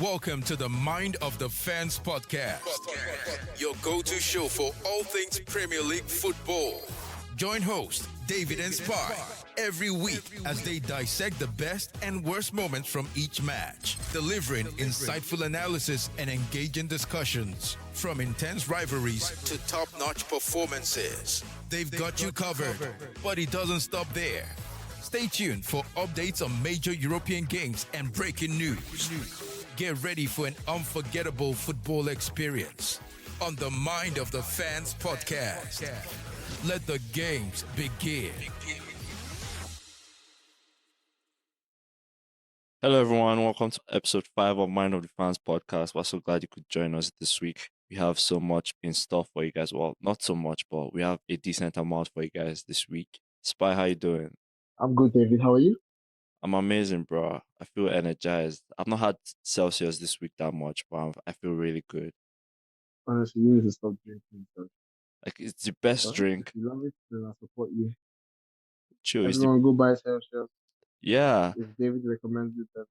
Welcome to the Mind of the Fans podcast, your go to show for all things Premier League football. Join host David and Spy every week as they dissect the best and worst moments from each match, delivering insightful analysis and engaging discussions. From intense rivalries to top notch performances, they've got you covered. But it doesn't stop there. Stay tuned for updates on major European games and breaking news. Get ready for an unforgettable football experience on the Mind of the Fans podcast. Let the games begin. Hello, everyone. Welcome to episode 5 of Mind of the Fans podcast. We're so glad you could join us this week. We have so much in store for you guys. Well, not so much, but we have a decent amount for you guys this week. Spy, how you doing? I'm good, David. How are you? I'm amazing, bro. I feel energized. I've not had Celsius this week that much, but I feel really good. Honestly, you need to stop drinking. So, Like, it's the best drink. if you love it, then I support you. Chill. It's the, Everyone go buy Celsius. yeah, If David recommends it, that's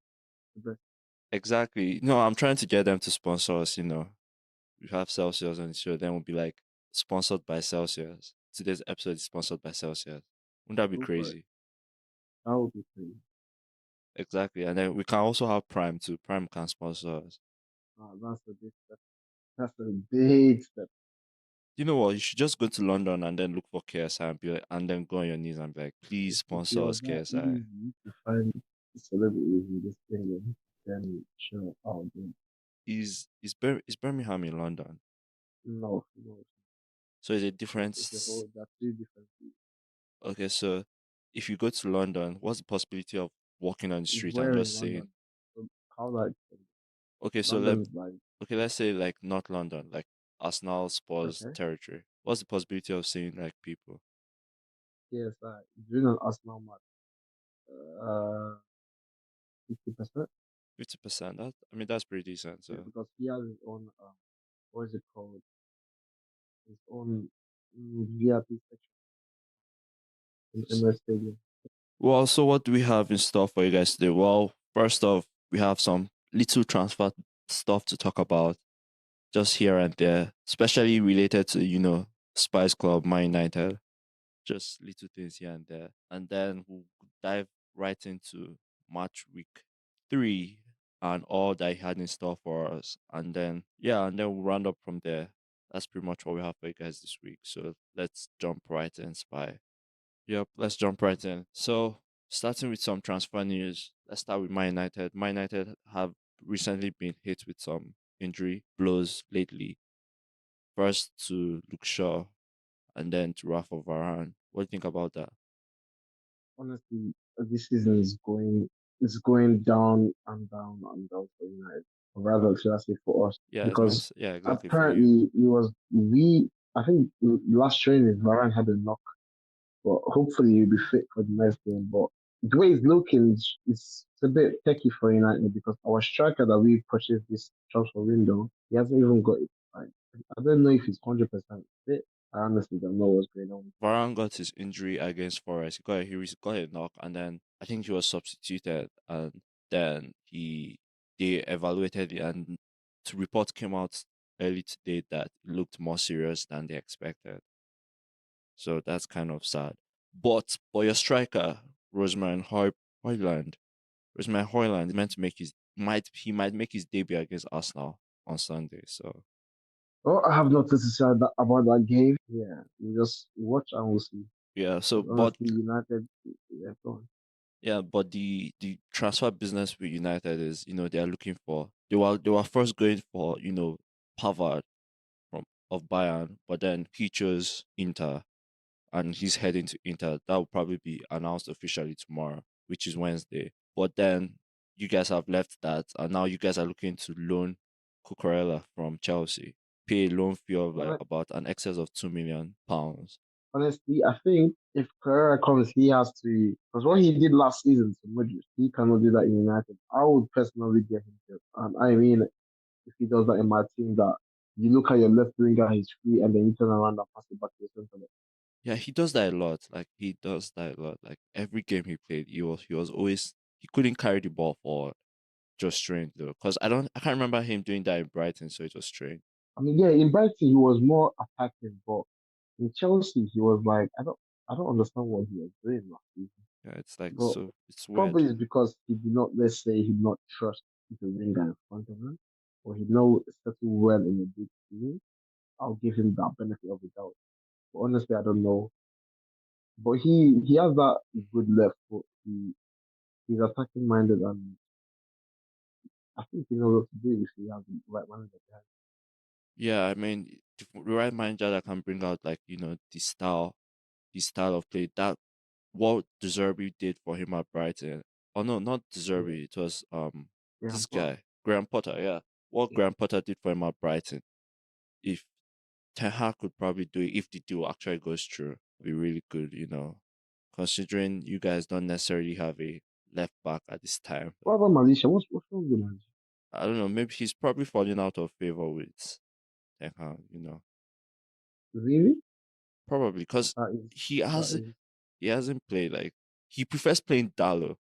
the best. exactly. No, I'm trying to get them to sponsor us, We have Celsius on the show, then we'll be like, sponsored by Celsius. Today's episode is sponsored by Celsius. Wouldn't that be Go for it. crazy? That would be crazy. Exactly. And then we can also have Prime too. Prime can sponsor us. That's a big step. That's a big step. You know what? You should just go to London and then look for KSI and be like, and then go on your knees and be like, please sponsor us, That KSI. easy to find celebrities in this thing, then sure, I'll do it. Is Birmingham in London? No. So it's a different. That's two different things. Okay, so if you go to London, what's the possibility of walking on the street Where and in just saying, London? So how like okay, so London is like let's say like North London, like Arsenal, Spurs okay. territory. What's the possibility of seeing like people? Yes, during an Arsenal match. 50%. 50%. That's pretty decent. Yeah, So because he has his own what is it called? His own VIP section in Emirates Stadium. well, so what do we have in store for you guys today? Well, first off, we have some little transfer stuff to talk about, just here and there, especially related to Spice Club, Man United, just little things here and there, and then we'll dive right into match week 3 and all that he had in store for us, and then we'll round up from there. That's pretty much what we have for you guys this week. So let's jump right in, Spy. Yep, let's jump right in. So, starting with some transfer news, let's start with Man United. Man United have recently been hit with some injury blows lately. First to Luke Shaw, and then to Rafa Varane. What do you think about that? Honestly, this season is going down and down and down for United. Or rather, should I say for us? Yeah, Because exactly for you. apparently I think last training Varane had a knock, but hopefully he'll be fit for the next game. But the way it's looking, it's a bit techy for United because our striker that we purchased this transfer window, he hasn't even got it. Like, I don't know if he's 100% fit. I honestly don't know what's going on. Varane got his injury against Forest. He got a knock, and then I think he was substituted, and then they evaluated it, and the report came out early today that it looked more serious than they expected. So that's kind of sad. But your striker, Rosemary Hoyland is meant to make he might make his debut against Arsenal on Sunday. So Oh, I have nothing to say about that game. Yeah, we just watch and we'll see. yeah, so but Honestly, United, yeah, go on. yeah, but the transfer business with United is, they are looking for they were first going for, Pavard from of Bayern, but then he chose Inter and he's heading to Inter. That will probably be announced officially tomorrow, which is Wednesday. But then you guys have left that, and now you guys are looking to loan Cucurella from Chelsea, pay a loan fee of like Hon- about an excess of £2 million. Honestly, I think if Carrera comes, he has to, because what he did last season to Madrid, he cannot do that in United. I would personally get him here. And I mean, if he does that in my team, that you look at your left winger, he's free, and then you turn around and pass it back to your center back. Yeah, he does that a lot. Like he does that a lot. Like every game he played, he was always he couldn't carry the ball forward. just strange though, because I can't remember him doing that in Brighton, so it was strange. I mean, yeah, in Brighton he was more attacking, but in Chelsea he was like, I don't understand what he was doing last season. Yeah, it's like But so it's weird. probably it's because he did not, let's say, he did not trust the winger in front of him, or he know settle well in a big team. I'll give him that benefit of the doubt. But honestly, I don't know. But he has that good left foot. He's attacking minded, and I think he knows what to do if he has the right manager behind. Yeah, I mean, the right manager that can bring out like the style of play that what Deserby did for him at Brighton. Oh no, not Yeah, Deserby. It was yeah, this but guy Graham Potter. Yeah, what yeah. Graham Potter did for him at Brighton. If Ten Hag could probably do it, if the deal actually goes through, it'd be really good. Considering you guys don't necessarily have a left back at this time. What about Malaysia? What's wrong with Malaysia? I don't know. Maybe he's probably falling out of favor with Ten Hag. Really? Probably because That is he that has is he hasn't played like he prefers playing Dalo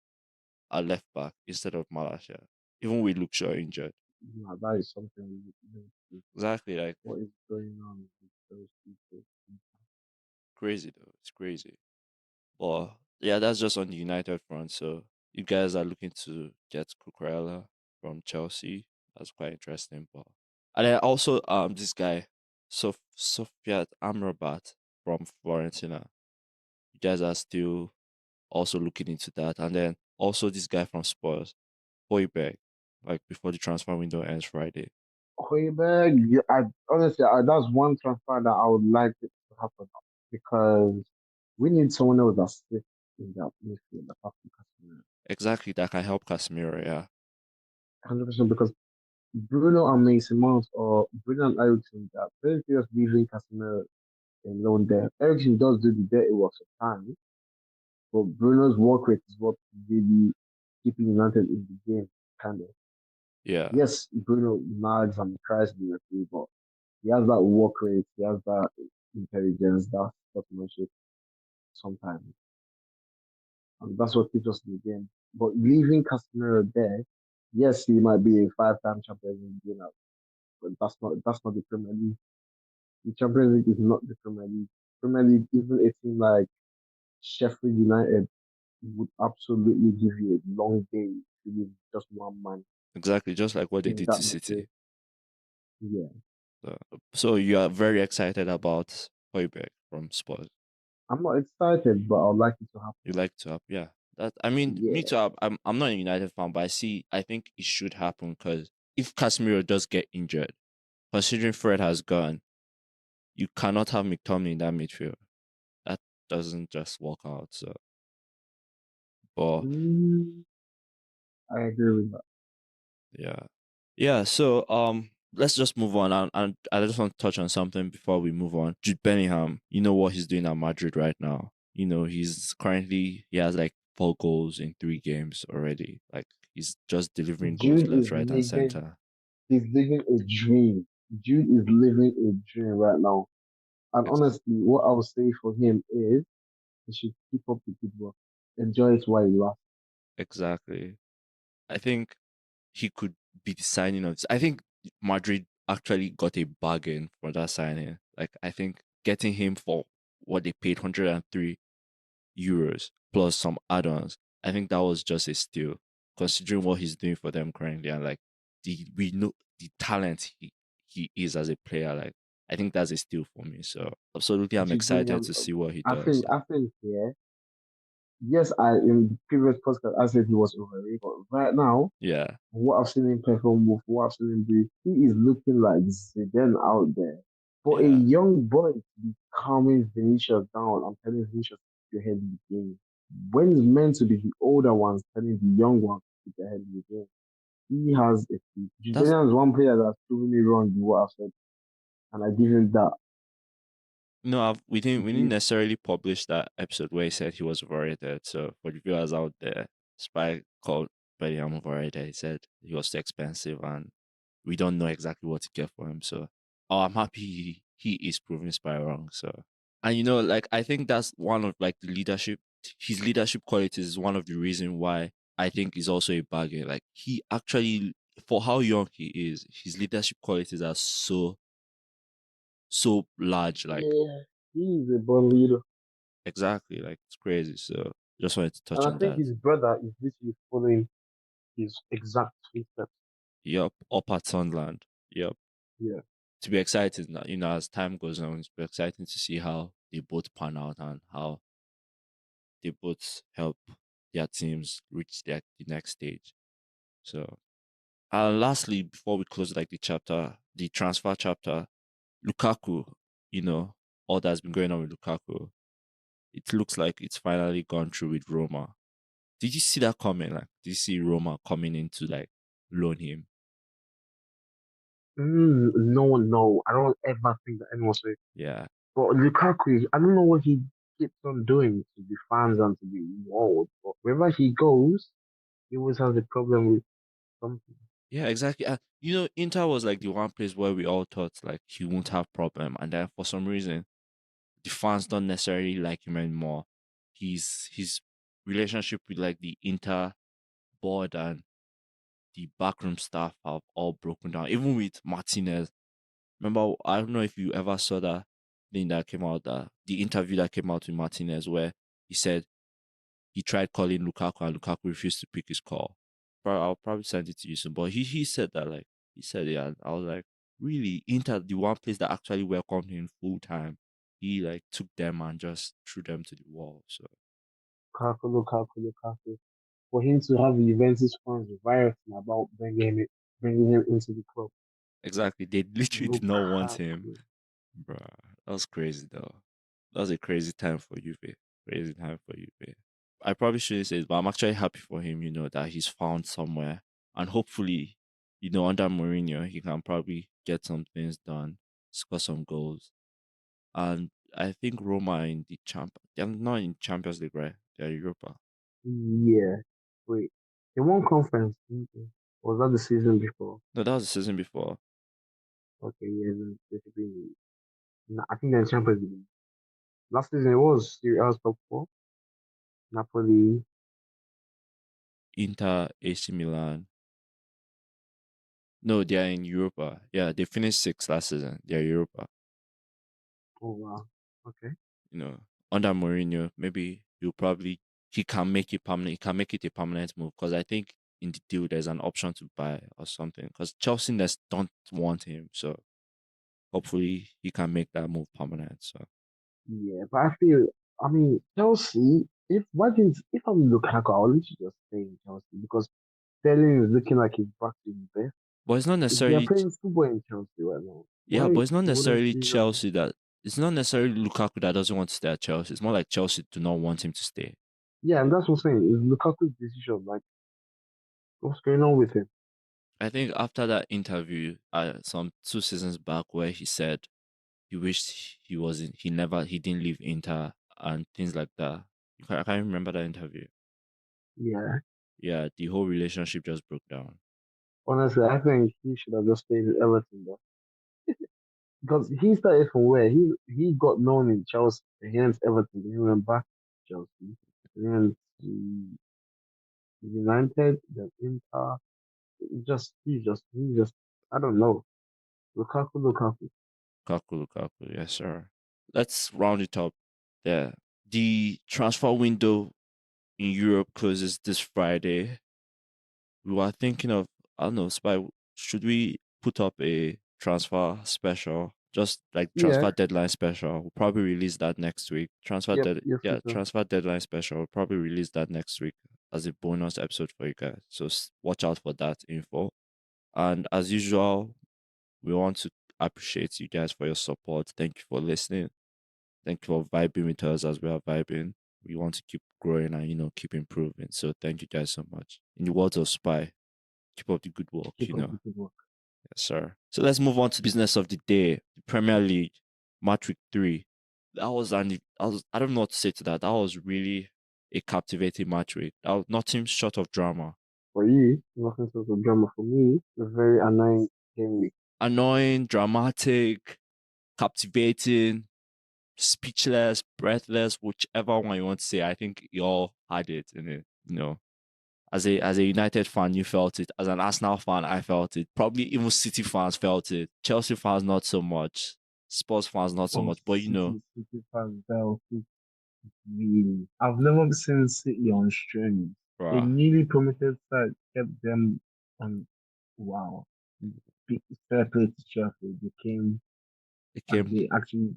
at left back instead of Malaysia, even with Luke Shaw injured. nah, that is something we need to see. Exactly, like What is going on with those people? crazy though. It's crazy. But yeah, that's just on the United front. So you guys are looking to get Cucurella from Chelsea. That's quite interesting. But and then also this guy, Sofiat Amrabat from Fiorentina. You guys are still also looking into that. And then also this guy from Spurs, Hoiberg, like before the transfer window ends Friday. Højbjerg, yeah, honestly, that's one transfer that I would like it to happen because we need someone else that sits in that midfield apart from Casemiro. Exactly, that can help Casemiro, yeah. 100% because Bruno and Mason Mount or Bruno and Ericsson are very serious leaving Casemiro alone there. Ericsson does do the dirty work sometimes, but Bruno's work rate is what really keeping United in the game, kind of. Yeah, Yes, Bruno nags and tries to be referee, but he has that work rate, he has that intelligence, that sportsmanship sometimes. And that's what keeps us in the game. But leaving Casemiro there, yes, he might be a five-time Champions League winner, but that's not the Premier League. The Champions League is not the Premier League. Premier League, even a team like Sheffield United would absolutely give you a long day to leave just one man exactly, just like what they in did that to midfield. City. Yeah. So you are very excited about Hoiberg from Spurs. I'm not excited, but I'd like it to happen. You like to have, yeah. That I mean, me Yeah. too. I'm not a United fan, but I think it should happen because if Casemiro does get injured, considering Fred has gone, you cannot have McTominay in that midfield. That doesn't just work out. So, but Mm, I agree with that. yeah. Yeah, so let's just move on and I just want to touch on something before we move on. Jude Bellingham, you know what he's doing at Madrid right now. He has like 4 goals in 3 games already. Like he's just delivering goals Jude left, is right, and living, center. he's living a dream. Jude is living a dream right now. And Ex- honestly, what I would say for him is he should keep up the good work. Enjoy it while you lasts. exactly. I think he could be the signing of I think Madrid actually got a bargain for that signing. Like I think getting him for what they paid 103 euros plus some add-ons. I think that was just a steal, considering what he's doing for them currently and like we know the talent he is as a player. Like I think that's a steal for me. So absolutely, I'm Jude excited Bellingham, to see what he I does. think, I think, yeah. Yes, in the previous podcast, I said he was overrated, but right now, Yeah, what I've seen him perform with, what I've seen him do, he is looking like Zidane out there. For a yeah, young boy to be calming Vinicius down and telling Vinicius to get ahead in the game, when it's meant to be the older ones telling the young ones to get ahead in the game, he has a peak. that's Julian is one player that's proven me wrong in what I've said, and I give him that. no. We didn't He, necessarily publish that episode where he said he was overrated. So for the viewers out there, Spy called Bellingham overrated. He said he was too expensive and we don't know exactly what to get for him. So, I'm happy he is proving Spy wrong. So, and like I think that's one of like his leadership qualities is one of the reason why I think is also a bargain. Like he actually, for how young he is, his leadership qualities are so large. Like Yeah, he's a born leader. exactly, like it's crazy. So just wanted to touch And I on think that. his brother is literally following his exact footsteps. Yup, up at Sunderland. Yup. Yeah. To be excited now, as time goes on, it's be exciting to see how they both pan out and how they both help their teams reach the next stage. So, lastly, before we close like the transfer chapter, Lukaku, you know, all that's been going on with Lukaku, it looks like it's finally gone through with Roma. Did you see that coming? Like, did you see Roma coming in to like loan him? No, no. I don't ever think that anyone said. Yeah, But Lukaku, I don't know what he keeps on doing to the fans and to the world. But wherever he goes, he always has a problem with something. yeah, exactly. Inter was like the one place where we all thought like he won't have problem, and then for some reason, the fans don't necessarily like him anymore. His relationship with like the Inter board and the backroom staff have all broken down. Even with Martinez. Remember, I don't know if you ever saw that thing that came out, the interview that came out with Martinez, where he said he tried calling Lukaku and Lukaku refused to pick his call. I'll probably send it to you soon. But he said that, like, he said it, and I was like, really, Inter, the one place that actually welcomed him full time, he like took them and just threw them to the wall. So Lukaku. For him to have the Juventus fans rioting about bringing him into the club. exactly, they literally did not want him. Lukaku. Bruh, that was crazy though. That was a crazy time for Juve. Crazy time for Juve. I probably shouldn't say it, but I'm actually happy for him, that he's found somewhere. And hopefully, under Mourinho, he can probably get some things done, score some goals. And I think Roma are in the they're not in Champions League, right? They're Europa. Yeah. Wait. They won conference, didn't they? Or was that the season before? No, that was the season before. Okay, yeah, then basically, no, I think they're in Champions League. Last season it was Serie A's top four. Napoli. Inter, AC Milan. No, they are in Europa. Yeah, they finished sixth last season. They're Europa. Oh wow. Okay. you know, Under Mourinho, maybe he can make it permanent. He can make it a permanent move because I think in the deal there's an option to buy or something. Because Chelsea just don't want him, so hopefully he can make that move permanent. So Yeah, but I mean, Chelsea. If I'm Lukaku, I'll literally just stay in Chelsea because Sterling is looking like he's back to his best. but it's not If they are necessarily playing football in Chelsea right now, yeah, why but it's not wouldn't necessarily he just? Chelsea that it's not necessarily Lukaku that doesn't want to stay at Chelsea. It's more like Chelsea do not want him to stay. Yeah, and that's what I'm saying. It's Lukaku's decision. Like, what's going on with him? I think after that interview, some 2 seasons back, where he said he wished he didn't leave Inter and things like that. I can't remember that interview. Yeah, Yeah, the whole relationship just broke down. honestly, I think he should have just stayed at Everton though, because he started from where he got known in Chelsea. He went to Everton. He went back to Chelsea. He went to United, then Inter. He just. I don't know. Lukaku. Lukaku, yes sir. Let's round it up there. The transfer window in Europe closes this Friday. We were thinking of, I don't know, Spy, should we put up a transfer special? Just like Yeah. transfer deadline special. We'll probably release that next week. Yep. Yes, we can. Transfer deadline special. We'll probably release that next week as a bonus episode for you guys. So watch out for that info. And as usual, we want to appreciate you guys for your support. Thank you for listening. Thank you for vibing with us as we are vibing. We want to keep growing and keep improving. So thank you guys so much. In the words of Spy, keep up the good work. Keep up the good work. Yes, sir. So let's move on to business of the day. The Premier League, match week 3. I don't know what to say to that. That was really a captivating match week. That was nothing short of drama. For you, nothing sort of drama. For me, a very annoying game week. Annoying, dramatic, captivating, speechless, breathless, whichever one you want to say. I think you all had it in it. As a United fan, you felt it. As an Arsenal fan, I felt it. Probably even City fans felt it. Chelsea fans not so much. Spurs fans not so Oh, much. But City fans, Bell, really. I've never seen City on streaming. A bruh, newly promoted side kept them on. Wow. Big fair play to Chelsea. They came it and came they actually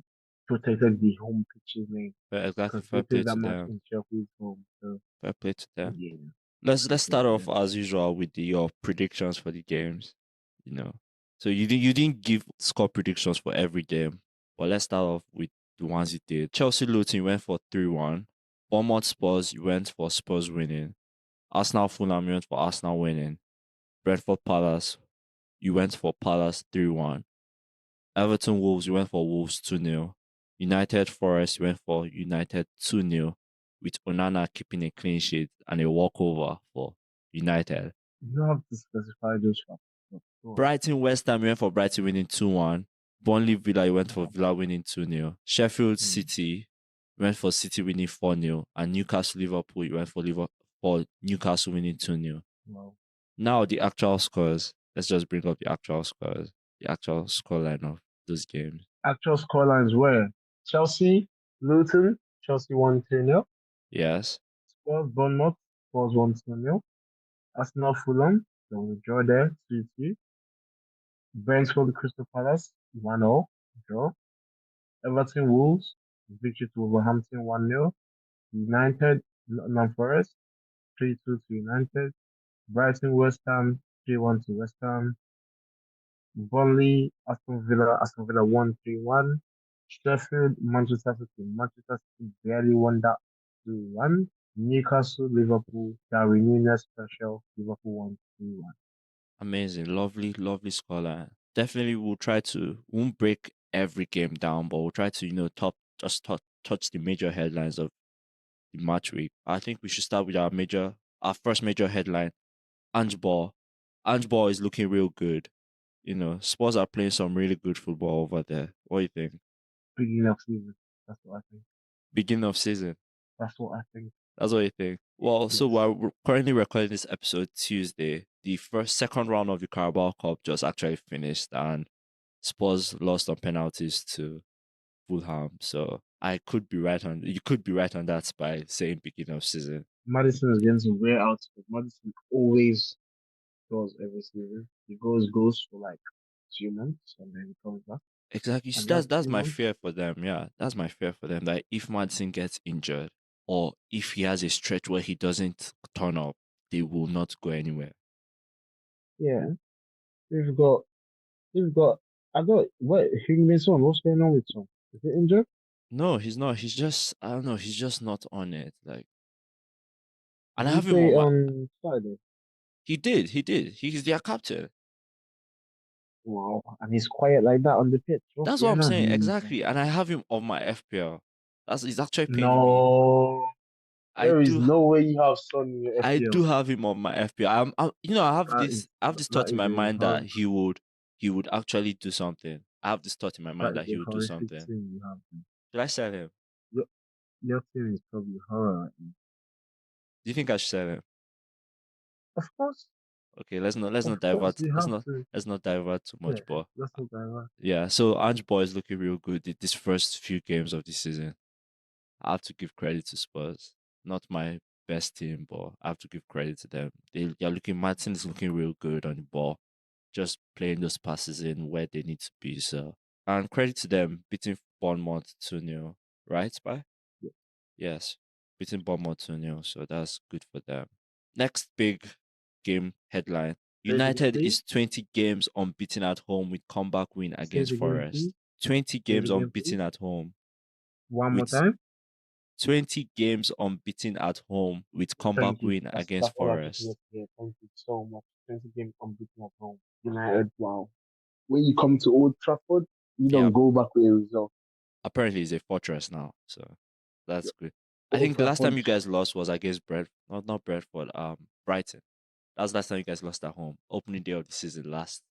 protected the home pitch's name exactly because they fair play played that to match them. in Chelsea's home. So, Fair play to them. yeah, Let's good start for off them. as usual with your predictions for the games. You know, so you didn't give score predictions for every game, but let's start off with the ones you did. Chelsea Luton you went for 3-1. Bournemouth Spurs you went for Spurs winning. Arsenal Fulham you went for Arsenal winning. Brentford Palace you went for Palace 3-1. Everton Wolves you went for Wolves 2-0. United Forest you went for United 2-0, with Onana keeping a clean sheet and a walkover for United. You don't have to specify those factors. But go on. Brighton West Ham, you went for Brighton winning 2-1. Burnley Villa, you went for Wow. Villa winning 2-0. Sheffield Hmm. City, you went for City winning 4-0. And Newcastle Liverpool, you went for Newcastle winning 2-0. Wow. Now the actual scores. Let's just bring up the actual scores. The actual scoreline of those games. Actual scorelines were Chelsea, Luton, Chelsea won 2-0. Yes. Spurs, Bournemouth, Spurs won 2-0. Arsenal, Fulham, there was a draw there, 2-2. Brentford, Crystal Palace, 1-0, draw. Everton, Wolves, victory to Wolverhampton, 1-0. United, Nottingham Forest, 3-2 to United. Brighton, West Ham, 3-1 to West Ham. Burnley, Aston Villa won 3-1. Sheffield, Manchester City. Manchester City barely won that 2-1. Newcastle, Liverpool, Darwin Nunez special. Liverpool won 3-1. Amazing. Lovely, lovely scoreline. Definitely won't break every game down, but we'll try to, touch the major headlines of the match week. I think we should start with our first major headline, Ange Ball. Ange Ball is looking real good. Spurs are playing some really good football over there. What do you think? Beginning of season. That's what I think. Beginning of season. That's what I think. That's what you think. Well, so Yes. we're currently recording this episode Tuesday. The second round of the Carabao Cup just actually finished, and Spurs lost on penalties to Fulham. So you could be right on that by saying beginning of season. Madison is going to wear out. But Madison always goes every season. He goes for like 2 months and then he comes back. Exactly. And That's that's that's my 2 months. fear for them. Yeah, that's my fear for them. That if Madison gets injured, or if he has a stretch where he doesn't turn up, they will not go anywhere. Yeah. We've got we've got I got what Hugminson, what's going on with him? Is he injured? No, he's not. He's just I don't know. He's just not on it. Like, and Did I he have him play on my. on Saturday? He did. He did. He's their captain. Wow. And he's quiet like that on the pitch. What's That's what going I'm on, saying. Hugminson? Exactly. And I have him on my FPL. He's actually paying me. No. I There is do. no way you have Son in your I FPL. do have him on my FPL. I have this That thought in is my a mind that he would actually do something. I have this thought in my that mind is that a he would do horrific something. team you have. Should I sell him? Your, your team is probably horror right now. Do you think I should sell him? Of course, Okay, let's of not course, divert. you Let's have not to. let's not divert too Yeah, much. But that's what I want. yeah, so Ange Boy is looking real good this first few games of the season. I have to give credit to Spurs. Not my best team, but I have to give credit to them. They're looking. Martin is looking real good on the ball, just playing those passes in where they need to be. So, and credit to them beating Bournemouth 2-0, right, Spy? Yeah. Yes, beating Bournemouth 2-0. So that's good for them. Next big game headline: Say it again, United please. is 20 games unbeaten at home with comeback win Say it against again, Forest. please. 20 Say it games again, please. unbeaten at home One more with time. 20 games unbeaten at home with comeback Thank you. win That's against all I could Forest. hear. Thank you so much. 20 games unbeaten at home. United, wow. When you come to Old Trafford, you Yeah, don't go back with a result. apparently it's a fortress now, so that's Yeah. good. I Old think the last time Trafford, you guys lost was against not Brentford, Brighton. That was the last time you guys lost at home. Opening day of the season last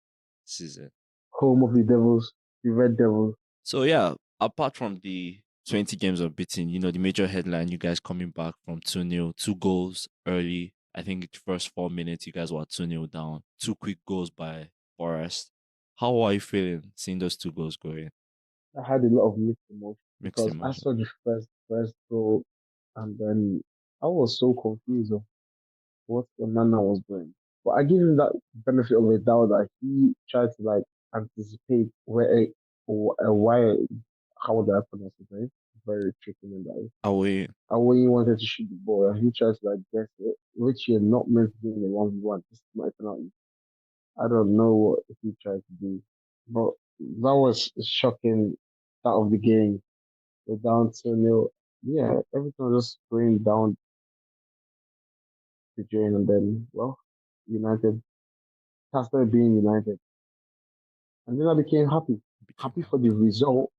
season. home of the Devils, the Red Devils. So yeah, apart from the 20 games of beating, the major headline, you guys coming back from 2-0, 2 goals early I think the first 4 minutes, you guys were 2-0 down. Two quick goals by Forest. How are you feeling seeing those two goals going? I had a lot of mixed emotions Mixed because I emotion. saw the first goal, and then I was so confused of what Onana was doing. But I give him that benefit of the doubt that he tried to like anticipate why how the opponent is doing. Very tricky in that. Away. And when he wanted to shoot the ball, and he tried to like guess it, which you're not meant to do in a 1v1. This is not a penalty. I don't know what he tried to do, but that was a shocking start of the game. We're down 2-0. Yeah, everything was just going down the drain, and then, well, United started being United. And then I became happy. Became Happy for the happy. result,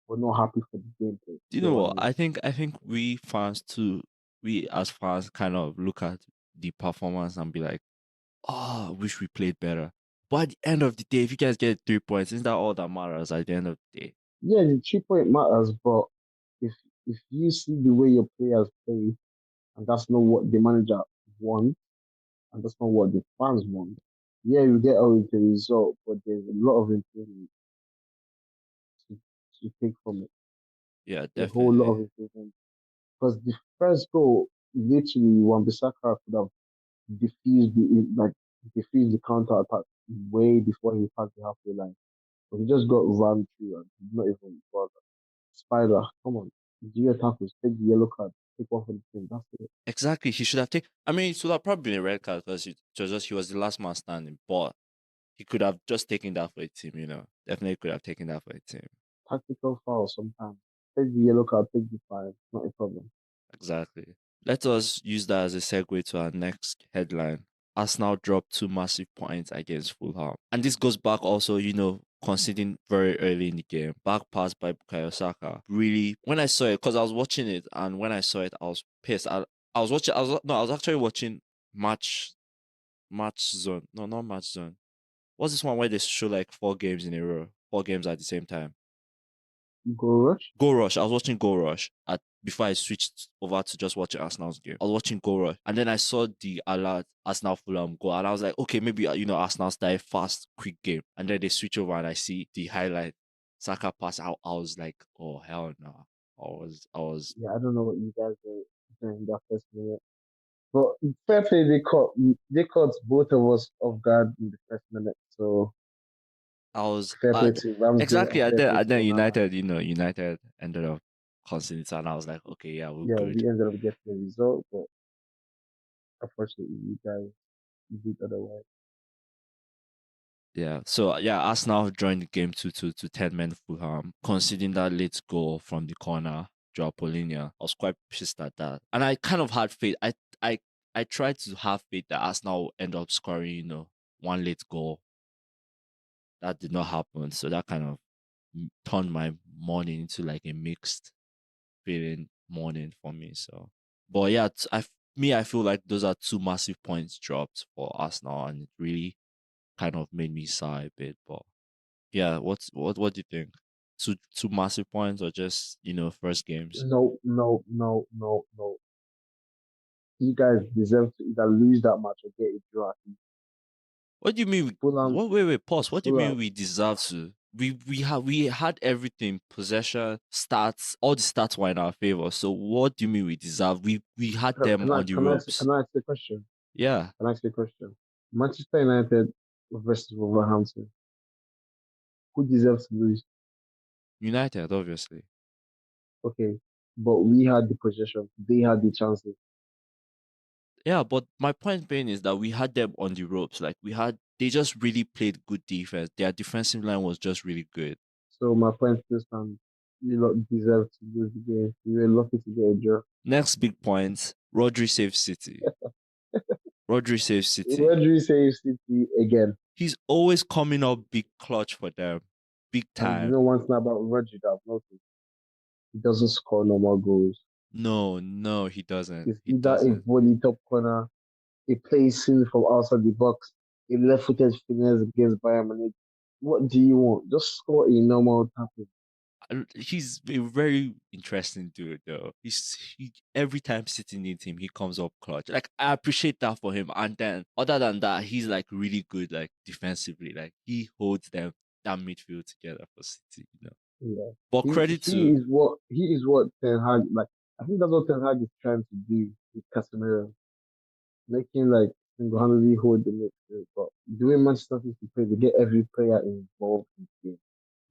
but not happy for the gameplay. Do you You know know what I what? mean? I think we fans too, we as fans kind of look at the performance and be like, oh, I wish we played better. But at the end of the day, if you guys get 3 points, isn't that all that matters at the end of the day? Yeah, the 3 point matters, but if if you see the way your players play, and that's not what the manager wants, and that's not what the fans want, yeah, you get out with the result, but there's a lot of improvement to, to take from it. Yeah, A whole lot definitely. of improvement. Because the first goal, literally, Wan-Bissaka could have defused the counter attack way before he passed the halfway line. But he just got run through and did not even bother. Spider, come on. Do your tackles, take the yellow card, take one for the team. That's it. Exactly. He should have taken. I mean, it should have probably been a red card because he was the last man standing. But he could have just taken that for a team. Definitely could have taken that for a team. Tactical foul sometimes. Take the yellow card, take the fine. Not a problem. Exactly. Let us use that as a segue to our next headline. Arsenal dropped two massive points against Fulham. And this goes back also, conceding very early in the game. Back pass by Bukayo Saka. Really, when I saw it, because I was watching it, and when I saw it, I was pissed. I was watching, I was actually watching match, match zone. No, not match zone. What's this one where they show like 4 games in a row? 4 games at the same time. Go rush. Go Rush. I was watching Go Rush before I switched over to just watching Arsenal's game. I was watching Go Rush, and then I saw the alert Arsenal Fulham goal, and I was like, okay, maybe Arsenal style fast, quick game, and then they switch over, and I see the highlight Saka pass out. I was like, oh hell no! I was. Yeah, I don't know what you guys were doing that first minute. But fair play, they caught both of us off guard in the first minute. So I was fair play to Ramsdale exactly, and and fair then play and to then Onana. United ended up conceding, and I was like, okay, yeah, we're Yeah, good. we ended up getting the result, but unfortunately, you guys did otherwise. Yeah. So yeah, Arsenal joined the game to 10 men Fulham, conceding that late goal from the corner, Joao Polinia. I was quite pissed at that. And I kind of had faith. I I tried to have faith that Arsenal would end up scoring, one late goal. That did not happen. So that kind of turned my morning into like a mixed feeling morning for me. So but yeah, I feel like those are two massive points dropped for Arsenal, and it really kind of made me sigh a bit. But yeah, what do you think? Two massive points, or just first games? No, no, no, no, no. You guys deserve to either lose that match or get a draw at least. What do you mean? Fulham, Wait, pause. What do you mean Fulham. we deserve to? We had everything, possession, stats, all the stats were in our favor. So what do you mean we deserve? We had Can, them can I on the can I ask, ropes. can I ask you a question? Yeah, Can I ask you a question? Manchester United versus Wolverhampton. Who deserves to lose? United, obviously. Okay, but we had the possession. They had the chances. Yeah, but my point being is that we had them on the ropes. Like they just really played good defense. Their defensive line was just really good. So my point still stands. You lot deserve to lose the game. You were lucky to get a draw. Next big point, Rodri saves City. Rodri saves City. Rodri saves City again. He's always coming up big clutch for them. Big And you time. know one thing about Rodri that I've noticed? He doesn't score normal goals. No, no, he doesn't. It's He either a doesn't. volley top corner, a placing from outside the box, a left-footed finesse against Bayern Munich. What do you want? Just score a normal tackle. He's a very interesting dude, though. Every time City needs him, he comes up clutch. Like I appreciate that for him. And then other than that, he's like really good, like defensively. Like he holds them that midfield together for City. Yeah. But He credit he to is what Ten Hag like. I think that's what Ten Hag is trying to do with Casemiro, making like single-handedly hold the midfield. But the way Manchester City play, they get every player involved in the game.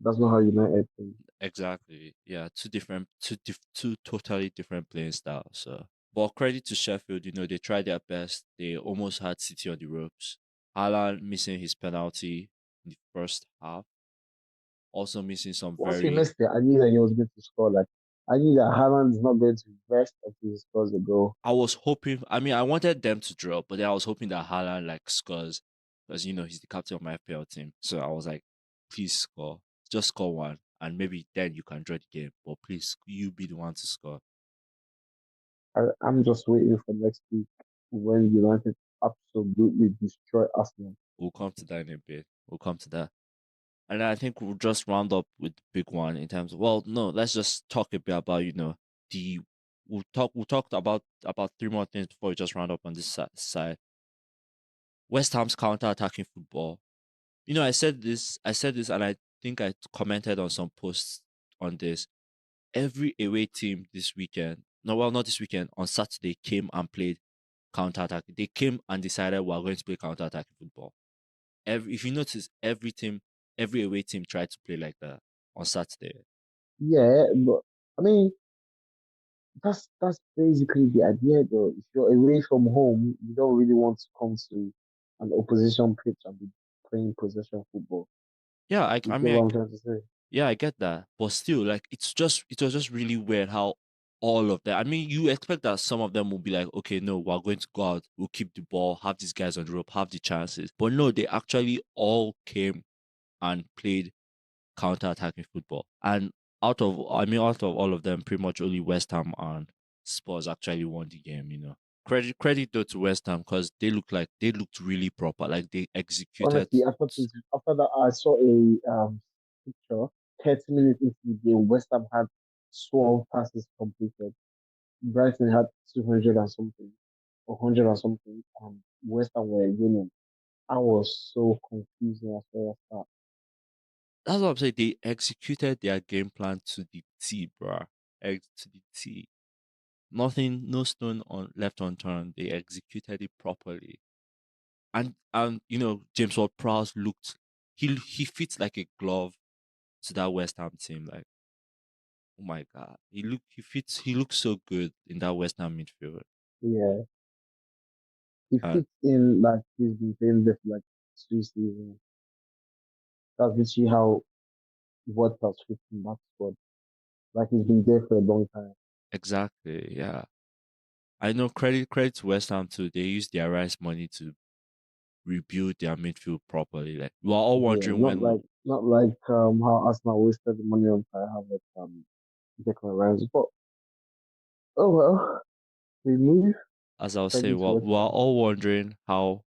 That's not how United play. exactly, yeah, two totally different playing styles. So, but credit to Sheffield, they tried their best. They almost had City on the ropes. Haaland missing his penalty in the first half, also missing some Once he very. missed it, I knew that he was going to score. Like I knew that Haaland is not going to rest until he scores a goal. I was hoping. I mean, I wanted them to draw, but then I was hoping that Haaland like scores because he's the captain of my FPL team. So I was like, please score, just score one, and maybe then you can draw the game. But please, you be the one to score. I'm just waiting for next week when United absolutely destroy Arsenal. We'll come to that in a bit. We'll come to that. And I think we'll just round up with the big one in terms of, well, no, let's just talk a bit about, the we'll talk about three more things before we just round up on this side. West Ham's counter-attacking football. I said this and I think I commented on some posts on this. Every away team this weekend, no, well, not this weekend, on Saturday came and played counter-attack. They came and decided we're going to play counter-attacking football. If you notice, every away team tried to play like that on Saturday. Yeah, but I mean that's basically the idea though. If you're away from home, you don't really want to come to an opposition pitch and be playing possession football. Yeah, I, You I get mean, what I, I'm trying to say? yeah, I get that, but still, like, it was just really weird how all of that. I mean, you expect that some of them will be like, okay, no, we're going to go out, we'll keep the ball, have these guys on the rope, have the chances, but no, they actually all came and played counter-attacking football. And out of all of them, pretty much only West Ham and Spurs actually won the game. Credit though to West Ham because they looked really proper. Like they executed. Honestly, after that, I saw a picture. 30 minutes into the game, West Ham had 12 passes completed. Brighton had 200 and something, or 100 and something. West Ham were winning. I was so confused when I saw that. That's what I'm saying. They executed their game plan to the T, bruh. To the T. Nothing, no stone left unturned. They executed it properly. And James Ward-Prowse looked. He fits like a glove to that West Ham team. Like, oh my god, he looks so good in that West Ham midfield. Yeah, he And fits in like he's been playing this for like 2 seasons. That's literally how Waters fits in that squad. Like he's been there for a long time. exactly, yeah. I know credit to West Ham too. They used their rice money to rebuild their midfield properly. Like we are all Yeah, wondering when not like how Arsenal wasted the money on Kai Havertz Declan Rice. But oh well, we move. as I was saying, Credit to West we are Ham. all wondering how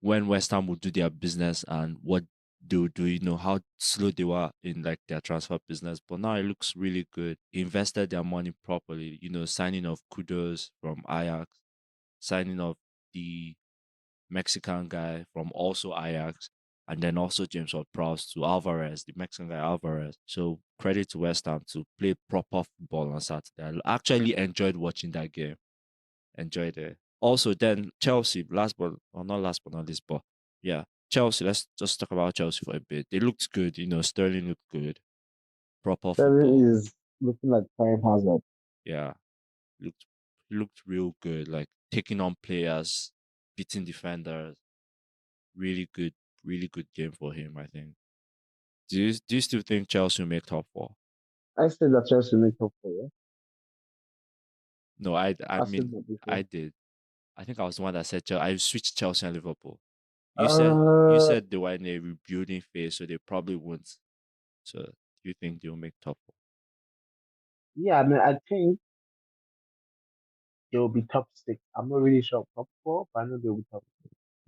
when West Ham will do their business and what they will do, how slow they were in like their transfer business. But now it looks really good. Invested their money properly, signing of Kudos from Ajax, signing of the Mexican guy from also Ajax, and then also James Ward-Prowse to Alvarez, the Mexican guy Alvarez. So credit to West Ham to play proper football on Saturday. I actually enjoyed watching that game. Enjoyed it. Also, then Chelsea, not last but not least, but yeah, Chelsea. Let's just talk about Chelsea for a bit. They looked good. Sterling looked good. Proper Sterling football. is looking like Time Hazard. Yeah, looked he looked real good. Like taking on players, beating defenders. Really good game for him. I think. Do you still think Chelsea will make top four? I said that Chelsea make up for it. No, I I said mean that I before. did. I think I was the one that said I switched Chelsea and Liverpool. You Uh, said they were in a rebuilding phase, so they probably won't. So do you think they'll make top four? yeah, I mean, I think they'll be top six. I'm not really sure of top four, but I know they'll be top.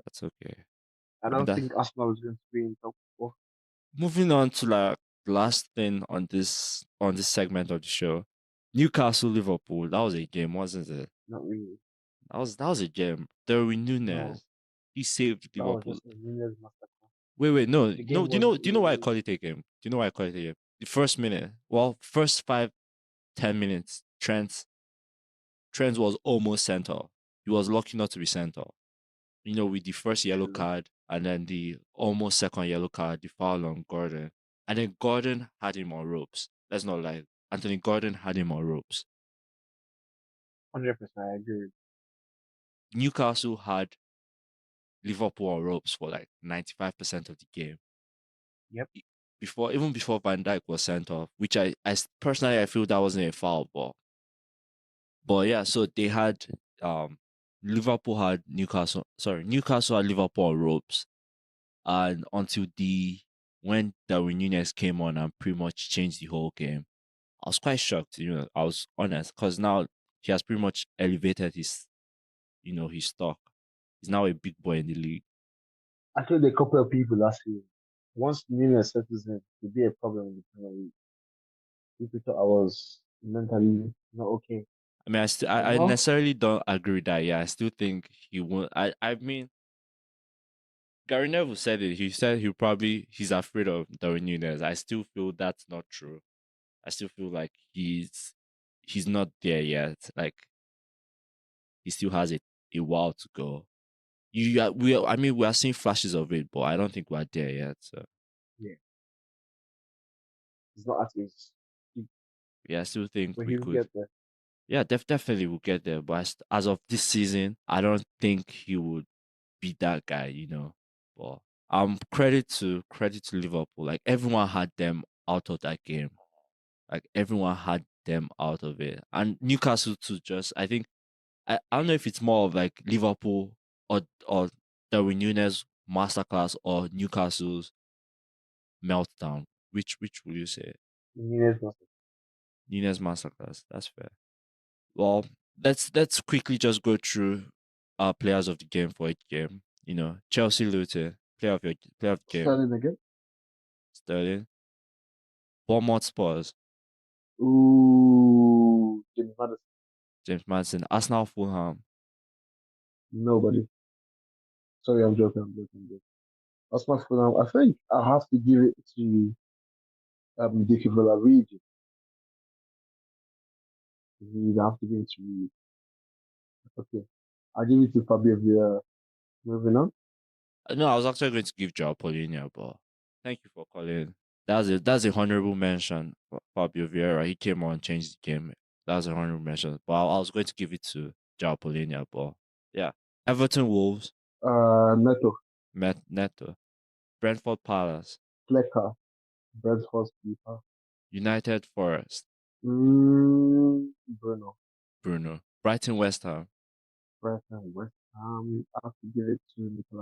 That's okay. I I mean don't that think Arsenal is going to be in top four. moving on to like last thing on this segment of the show, Newcastle Liverpool. That was a game, wasn't it? Not really. That was a game. Darwin No, Nunez, he saved that was Liverpool. just a Nunez masterclass. Wait, no, The no. game Do you wasn't know? Do you know why I really. call it a game? Do you know why I call it a game? The first minute, well, first 5-10 minutes, Trent was almost sent off. He was lucky not to be sent off. With the first yellow True. card and then the almost second yellow card, the foul on Gordon. And then Gordon had him on ropes. Let's not lie. Anthony Gordon had him on ropes. 100%, I agree. Newcastle had Liverpool on ropes for like 95% of the game. Yep. Even before Van Dijk was sent off, which I personally I feel that wasn't a foul, but yeah, so they had Liverpool had Newcastle had Liverpool on ropes, and until when Darwin Nunez came on and pretty much changed the whole game, I was quite shocked. I was honest because now he has pretty much elevated his stock. He's now a big boy in the league. I told a couple of people last year, once Nunez settles in, it'll be a problem in the Premier League. People thought I was mentally not okay. I mean, But I now, necessarily don't agree with that. Yeah, I still think he won't. I mean, Gary Neville said it. He said he's afraid of Darwin Nunez. I still feel that's not true. I still feel like he's not there yet. Like he still has a while to go. I mean, we are seeing flashes of it, but I don't think we're there yet. So yeah, it's not at his peak, yeah, I still think but we he'll could. get there. Yeah, definitely we'll get there. But as of this season, I don't think he would be that guy. But credit to Liverpool. Like everyone had them out of that game. Like everyone had them out of it. And Newcastle too, just I think I don't know if it's more of like Liverpool or Darwin Nunez masterclass or Newcastle's meltdown. Which will you say? Nunez must Nunez masterclass. That's fair. Well, let's quickly just go through our players of the game for each game. Chelsea Luton, player of the game, starting again. Sterling. Bournemouth Spurs, Ooh, James Madison. James Madison. Arsenal Fulham, Nobody. Sorry, I'm joking. I'm joking. I'm joking. That's my phone. I think I have to give it to Dicky Villarreal. I have to give it to Reed. Okay. I'll give it to Fabio Vieira. Moving on. No, I was actually going to give Joao Paulinho, but thank you for calling. That's a honorable mention for Fabio Vieira. He came on, changed the game. That's a honorable mention. But I was going to give it to Joao Paulinho, but yeah. Everton Wolves, Neto. Neto. Brentford Palace, Flecker. Brentford's keeper. United Forest, Bruno. Bruno. Brighton West Ham, Brighton, West Ham. I have to give it to Mikel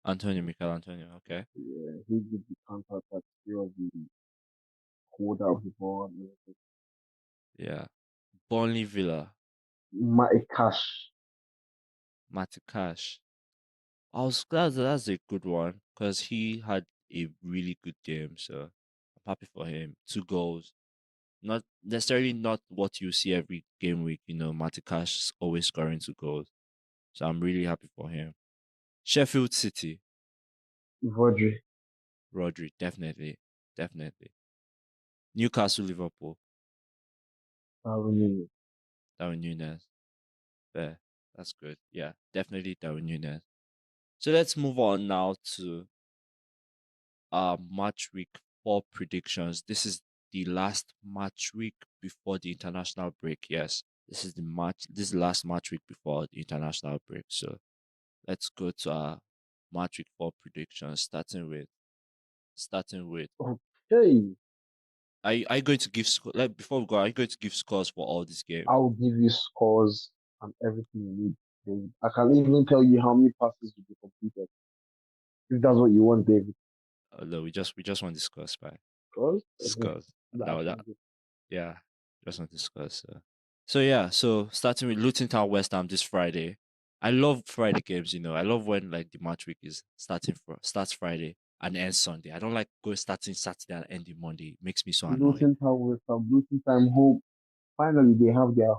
Antonio. Mikel Antonio. Okay. Yeah, he did the counter attack. He was the holder of the ball and everything. Yeah. Burnley Villa, Matty Cash. Matty Cash. I was glad that's a good one because he had a really good game. So I'm happy for him. 2 goals. Not necessarily not what you see every game week. Matty Cash is always scoring 2 goals. So I'm really happy for him. Sheffield City, Rodri. Rodri, definitely. Definitely. Newcastle Liverpool, Darwin Darwin Nunez. Fair. That's good. Yeah, definitely Darwin Nunez. So let's move on now to match week 4 predictions. This is the last match week before the international break. Yes, this is the last match week before the international break. So let's go to our match week 4 predictions, starting with Okay. are you going to give like before we go, are you going to give scores for all these games? I'll give you scores and everything you need, David. I can even tell you how many passes will be completed. If that's what you want, David. No, we just want to discuss by Scores? scores. That I That can do. Yeah, just want to discuss. So yeah, so starting with Luton Town West Ham this Friday. I love Friday games. I love when like the match week is starts Friday. and end Sunday. I don't like going starting Saturday and ending Monday. It makes me so annoyed. Luton Town with some Luton Time home. Finally, they have their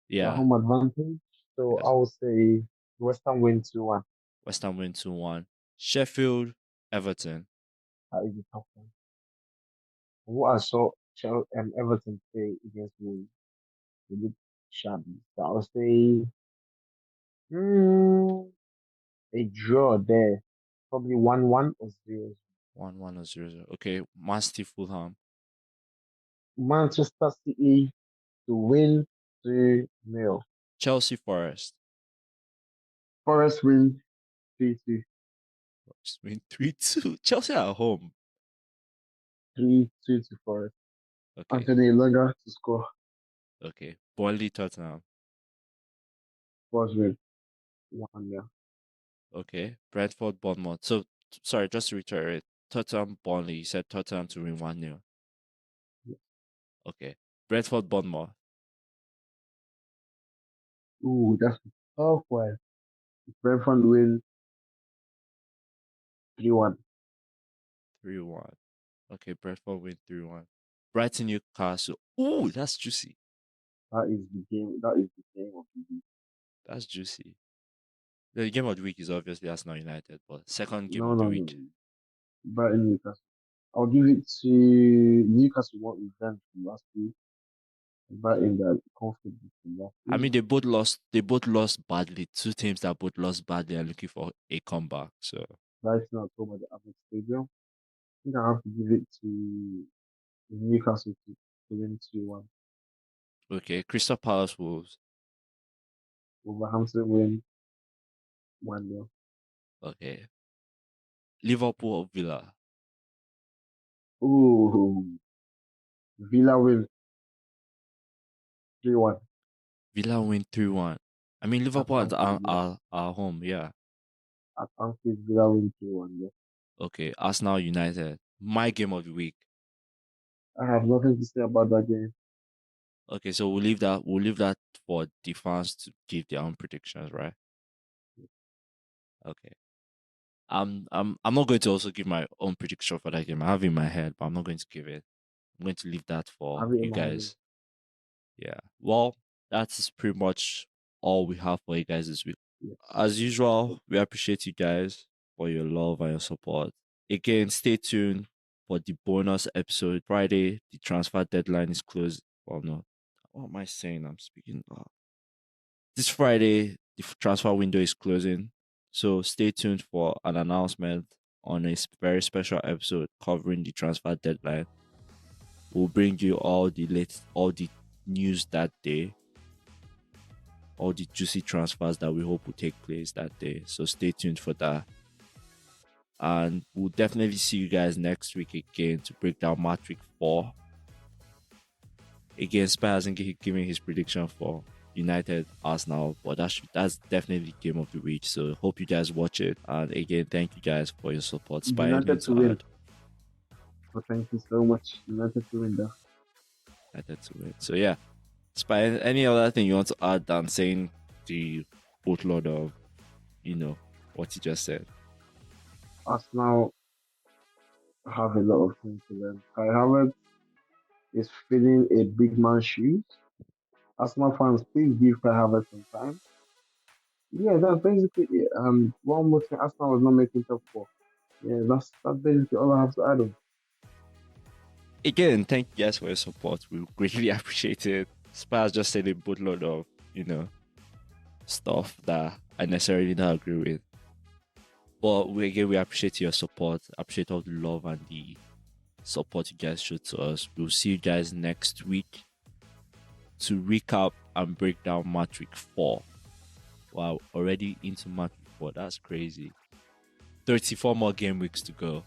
Yeah. home advantage. So I Yes. would say West Ham win 2-1. West Ham win 2-1. Sheffield, Everton. That is the top one. What I saw Everton play against Wolves, they look shabby. So I would say mm, a draw there. Probably 1-1 or 0. 1-1 or 0-0. Okay. Man City, Fulham. Manchester City to win 3-0. Chelsea, Forest. Forest win 3-2. Forest win 3-2. Chelsea at home. 3-2 to Forest. Okay. Anthony Elanga to score. Okay. Burnley, Tottenham. Forest win 1-0. Okay. Brentford, Bournemouth. So, sorry, just to reiterate. Tottenham, Burnley. You said Tottenham to win 1-0. Yeah. Okay. Brentford, Bournemouth. Ooh, that's a tough one. Brentford win 3-1. 3-1. Okay. Brentford win 3-1. Brighton, Newcastle. Ooh, that's juicy. That is the game. That is the game of the week. That's juicy. The game of the week is obviously Arsenal United, but second game No, of the no, no. week. Brighton Newcastle. I'll give it to Newcastle. What we've done from last week. Brighton that confidence from last I week. mean, they both lost. They both lost badly. Two teams that both lost badly are looking for a comeback. So Brighton October the Amex Stadium. I think I have to give it to Newcastle to win 2-1. okay, Crystal Palace Wolves. Wolverhampton win 1-0. Okay, Liverpool Villa. Ooh, Villa win 3-1 Villa win 3-1. I mean, at Liverpool Anfield. Yeah. are home. Yeah. At Anfield, Villa win 3-1. Yeah. Okay, Arsenal United. My game of the week. I have nothing to say about that game. Okay, so we'll leave that. We'll leave that for the fans to give their own predictions, right? Okay. I'm not going to also give my own prediction for that game. I have it in my head, but I'm not going to give it. I'm going to leave that I for have it in you my head. guys. Yeah. Well, that's pretty much all we have for you guys this week. Yeah. As usual, we appreciate you guys for your love and your support. Again, stay tuned for the bonus episode. Friday, the transfer deadline is closed. Well, no. What am I saying? I'm speaking. This Friday, the transfer window is closing. So stay tuned for an announcement on a very special episode covering the transfer deadline. We'll bring you all the news that day, all the juicy transfers that we hope will take place that day. So stay tuned for that. And we'll definitely see you guys next week again to break down Match Week 4. Again, Spy hasn't given his prediction for United Arsenal, but that's definitely game of the week. So hope you guys watch it. And again, thank you guys for your support. Spy, anything United to to win. add? But thank you so much. United to win, though. United to win. So yeah, Spy, any other thing you want to add than saying the boatload of, what you just said? Arsenal have a lot of things to learn. Kai Havertz is filling a big man's shoes. Arsenal fans, please give Kai Havertz some time. Yeah, that's basically it. One more thing, Arsenal was not making top four. Yeah, that's basically all I have to add on. Again, thank you guys for your support. We greatly appreciate it. Spy has just said a boatload of, stuff that I necessarily don't agree with. But we appreciate your support, appreciate all the love and the support you guys show to us. We'll see you guys next week to recap and break down Match Week 4. Wow, already into Match Week 4. That's crazy. 34 more game weeks to go.